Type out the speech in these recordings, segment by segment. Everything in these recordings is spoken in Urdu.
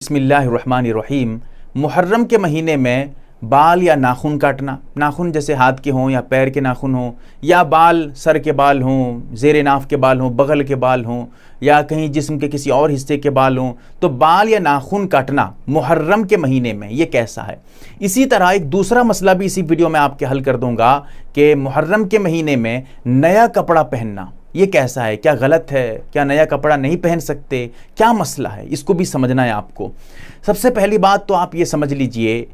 بسم اللہ الرحمن الرحیم۔ محرم کے مہینے میں بال یا ناخن کاٹنا، ناخن جیسے ہاتھ کے ہوں یا پیر کے ناخن ہوں، یا بال سر کے بال ہوں، زیر ناف کے بال ہوں، بغل کے بال ہوں، یا کہیں جسم کے کسی اور حصے کے بال ہوں، تو بال یا ناخن کاٹنا محرم کے مہینے میں یہ کیسا ہے؟ اسی طرح ایک دوسرا مسئلہ بھی اسی ویڈیو میں آپ کے حل کر دوں گا کہ محرم کے مہینے میں نیا کپڑا پہننا یہ کیسا ہے؟ کیا غلط ہے؟ کیا نیا کپڑا نہیں پہن سکتے؟ کیا مسئلہ ہے؟ اس کو بھی سمجھنا ہے آپ کو۔ سب سے پہلی بات تو آپ یہ سمجھ لیجئے،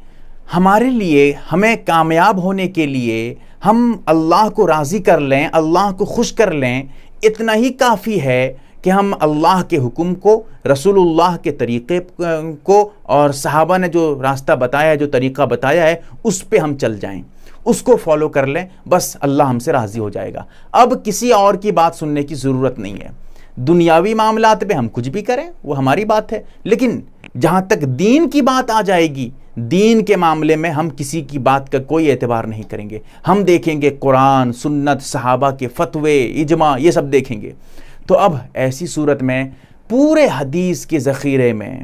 ہمارے لیے، ہمیں کامیاب ہونے کے لیے ہم اللہ کو راضی کر لیں، اللہ کو خوش کر لیں، اتنا ہی کافی ہے کہ ہم اللہ کے حکم کو، رسول اللہ کے طریقے کو اور صحابہ نے جو راستہ بتایا ہے، جو طریقہ بتایا ہے، اس پہ ہم چل جائیں، اس کو فالو کر لیں، بس اللہ ہم سے راضی ہو جائے گا۔ اب کسی اور کی بات سننے کی ضرورت نہیں ہے۔ دنیاوی معاملات پہ ہم کچھ بھی کریں، وہ ہماری بات ہے، لیکن جہاں تک دین کی بات آ جائے گی، دین کے معاملے میں ہم کسی کی بات کا کوئی اعتبار نہیں کریں گے۔ ہم دیکھیں گے قرآن، سنت، صحابہ کے فتوے، اجماع، یہ سب دیکھیں گے۔ تو اب ایسی صورت میں پورے حدیث کے ذخیرے میں،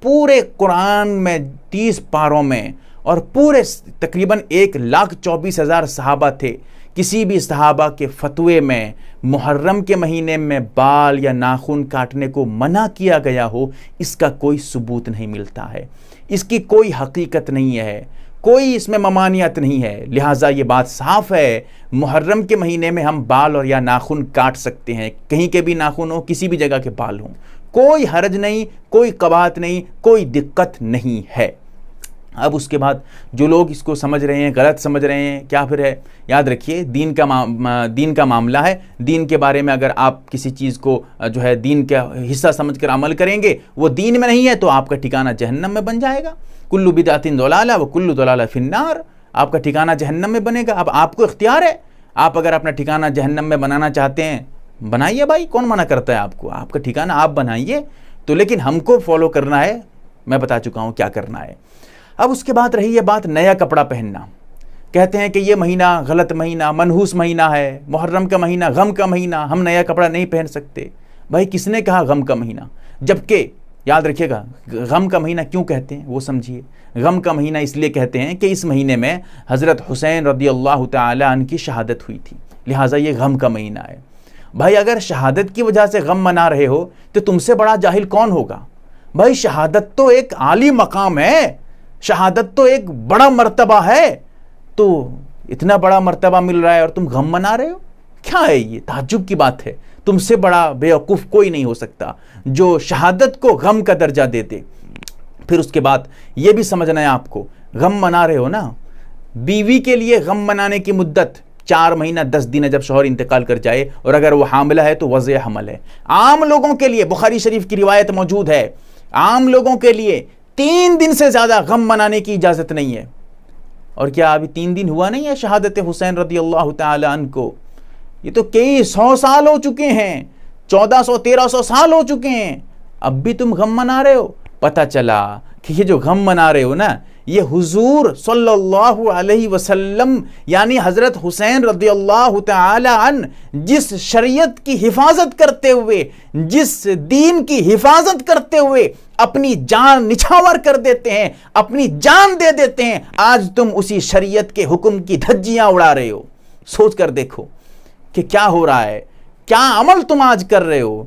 پورے قرآن میں 30 پاروں میں، اور پورے تقریباً 1,24,000 صحابہ تھے، کسی بھی صحابہ کے فتوے میں محرم کے مہینے میں بال یا ناخن کاٹنے کو منع کیا گیا ہو، اس کا کوئی ثبوت نہیں ملتا ہے، اس کی کوئی حقیقت نہیں ہے، کوئی اس میں ممانعت نہیں ہے۔ لہٰذا یہ بات صاف ہے، محرم کے مہینے میں ہم بال اور یا ناخن کاٹ سکتے ہیں، کہیں کے بھی ناخن ہو، کسی بھی جگہ کے بال ہوں، کوئی حرج نہیں، کوئی قباحت نہیں، کوئی دقت نہیں ہے۔ اب اس کے بعد جو لوگ اس کو سمجھ رہے ہیں، غلط سمجھ رہے ہیں، کیا پھر ہے؟ یاد رکھیے، دین کا معاملہ ہے۔ دین کے بارے میں اگر آپ کسی چیز کو جو ہے دین کا حصہ سمجھ کر عمل کریں گے، وہ دین میں نہیں ہے تو آپ کا ٹھکانہ جہنم میں بن جائے گا۔ کل بدعۃ ضلالہ وکل ضلالہ فی النار، آپ کا ٹھکانہ جہنم میں بنے گا۔ اب آپ کو اختیار ہے، آپ اگر اپنا ٹھکانہ جہنم میں بنانا چاہتے ہیں، بنائیے بھائی، کون منع کرتا ہے آپ کو؟ آپ کا ٹھکانہ آپ بنائیے، تو لیکن ہم کو فالو کرنا ہے، میں بتا چکا ہوں کیا کرنا ہے۔ اب اس کے بعد رہی یہ بات نیا کپڑا پہننا۔ کہتے ہیں کہ یہ مہینہ غلط مہینہ، منحوس مہینہ ہے، محرم کا مہینہ غم کا مہینہ، ہم نیا کپڑا نہیں پہن سکتے۔ بھائی کس نے کہا غم کا مہینہ؟ جبکہ یاد رکھیے گا، غم کا مہینہ کیوں کہتے ہیں وہ سمجھیے۔ غم کا مہینہ اس لیے کہتے ہیں کہ اس مہینے میں حضرت حسین رضی اللہ تعالی عنہ کی شہادت ہوئی تھی، لہٰذا یہ غم کا مہینہ ہے۔ بھائی اگر شہادت کی وجہ سے غم منا رہے ہو تو تم سے بڑا جاہل کون ہوگا؟ بھائی شہادت تو ایک عالی مقام ہے، شہادت تو ایک بڑا مرتبہ ہے، تو اتنا بڑا مرتبہ مل رہا ہے اور تم غم منا رہے ہو؟ کیا ہے یہ؟ تعجب کی بات ہے۔ تم سے بڑا بیوقوف کوئی نہیں ہو سکتا جو شہادت کو غم کا درجہ دیتے۔ پھر اس کے بعد یہ بھی سمجھنا ہے آپ کو، غم منا رہے ہو نا، بیوی کے لیے غم منانے کی مدت 4 مہینہ 10 دن ہے جب شوہر انتقال کر جائے، اور اگر وہ حاملہ ہے تو وضع حمل ہے۔ عام لوگوں کے لیے بخاری شریف کی روایت موجود ہے، عام لوگوں کے لیے 3 دن سے زیادہ غم منانے کی اجازت نہیں ہے۔ اور کیا ابھی 3 دن ہوا نہیں ہے شہادت حسین رضی اللہ تعالی عنہ کو؟ یہ تو کئی 100 سال ہو چکے ہیں، 1400-1300 سال ہو چکے ہیں، اب بھی تم غم منا رہے ہو۔ پتہ چلا کہ یہ جو غم منا رہے ہو نا، یہ حضور صلی اللہ علیہ وسلم یعنی حضرت حسین رضی اللہ تعالی عنہ جس شریعت کی حفاظت کرتے ہوئے، جس دین کی حفاظت کرتے ہوئے اپنی جان نچھاور کر دیتے ہیں، اپنی جان دے دیتے ہیں، آج تم اسی شریعت کے حکم کی دھجیاں اڑا رہے ہو۔ سوچ کر دیکھو کہ کیا ہو رہا ہے، کیا عمل تم آج کر رہے ہو۔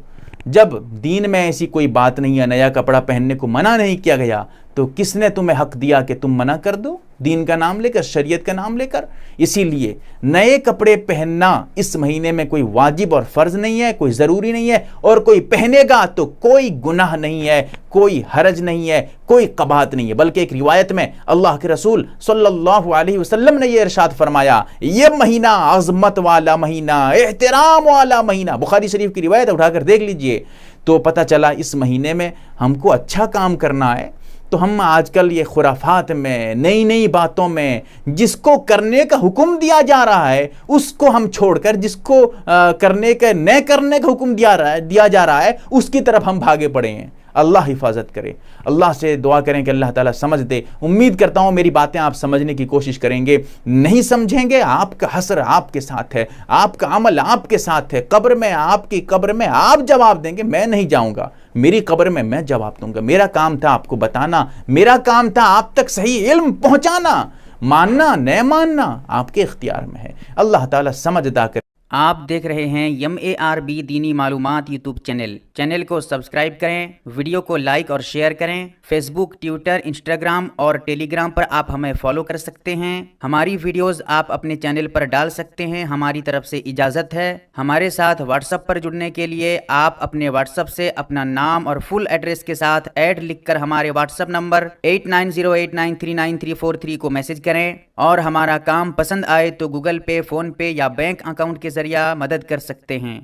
جب دین میں ایسی کوئی بات نہیں ہے، نیا کپڑا پہننے کو منع نہیں کیا گیا، تو کس نے تمہیں حق دیا کہ تم منع کر دو دین کا نام لے کر، شریعت کا نام لے کر؟ اسی لیے نئے کپڑے پہننا اس مہینے میں کوئی واجب اور فرض نہیں ہے، کوئی ضروری نہیں ہے، اور کوئی پہنے گا تو کوئی گناہ نہیں ہے، کوئی حرج نہیں ہے، کوئی قباحت نہیں ہے۔ بلکہ ایک روایت میں اللہ کے رسول صلی اللہ علیہ وسلم نے یہ ارشاد فرمایا، یہ مہینہ عظمت والا مہینہ، احترام والا مہینہ، بخاری شریف کی روایت اٹھا کر دیکھ لیجئے۔ تو پتہ چلا اس مہینے میں ہم کو اچھا کام کرنا ہے، تو ہم آج کل یہ خرافات میں، نئی نئی باتوں میں، جس کو کرنے کا حکم دیا جا رہا ہے اس کو ہم چھوڑ کر جس کو کرنے کا نہ کرنے کا حکم دیا جا رہا ہے اس کی طرف ہم بھاگے پڑے ہیں۔ اللہ حفاظت کرے. اللہ سے دعا کریں کہ اللہ تعالیٰ سمجھ دے. امید کرتا ہوں میری باتیں آپ سمجھنے کی کوشش کریں گے. نہیں سمجھیں گے، آپ کا حسر آپ کے ساتھ ہے، آپ کا عمل آپ کے ساتھ ہے. قبر میں، آپ کی قبر میں آپ جواب دیں گے، میں نہیں جاؤں گا. میری قبر میں میں جواب دوں گا. میرا کام تھا آپ کو بتانا، میرا کام تھا آپ تک صحیح علم پہنچانا. ماننا نہ ماننا آپ کے اختیار میں ہے. اللہ تعالیٰ سمجھ عطا کرے. آپ دیکھ رہے ہیں MARB دینی معلومات یوٹیوب چینل کو سبسکرائب کریں، ویڈیو کو لائک اور شیئر کریں. فیس بک، ٹویٹر، انسٹاگرام اور ٹیلی گرام پر آپ ہمیں فالو کر سکتے ہیں. ہماری ویڈیوز آپ اپنے چینل پر ڈال سکتے ہیں. ہماری طرف سے اجازت ہے. ہمارے ساتھ واٹس ایپ پر جڑنے کے لیے آپ اپنے واٹس ایپ سے اپنا نام اور فل ایڈریس کے ساتھ ایڈ لکھ کر ہمارے واٹس ایپ نمبر 8908939343 کو میسج کریں. اور ہمارا کام پسند آئے تو گوگل پے، فون پے یا بینک اکاؤنٹ کے ذریعہ مدد کر سکتے ہیں.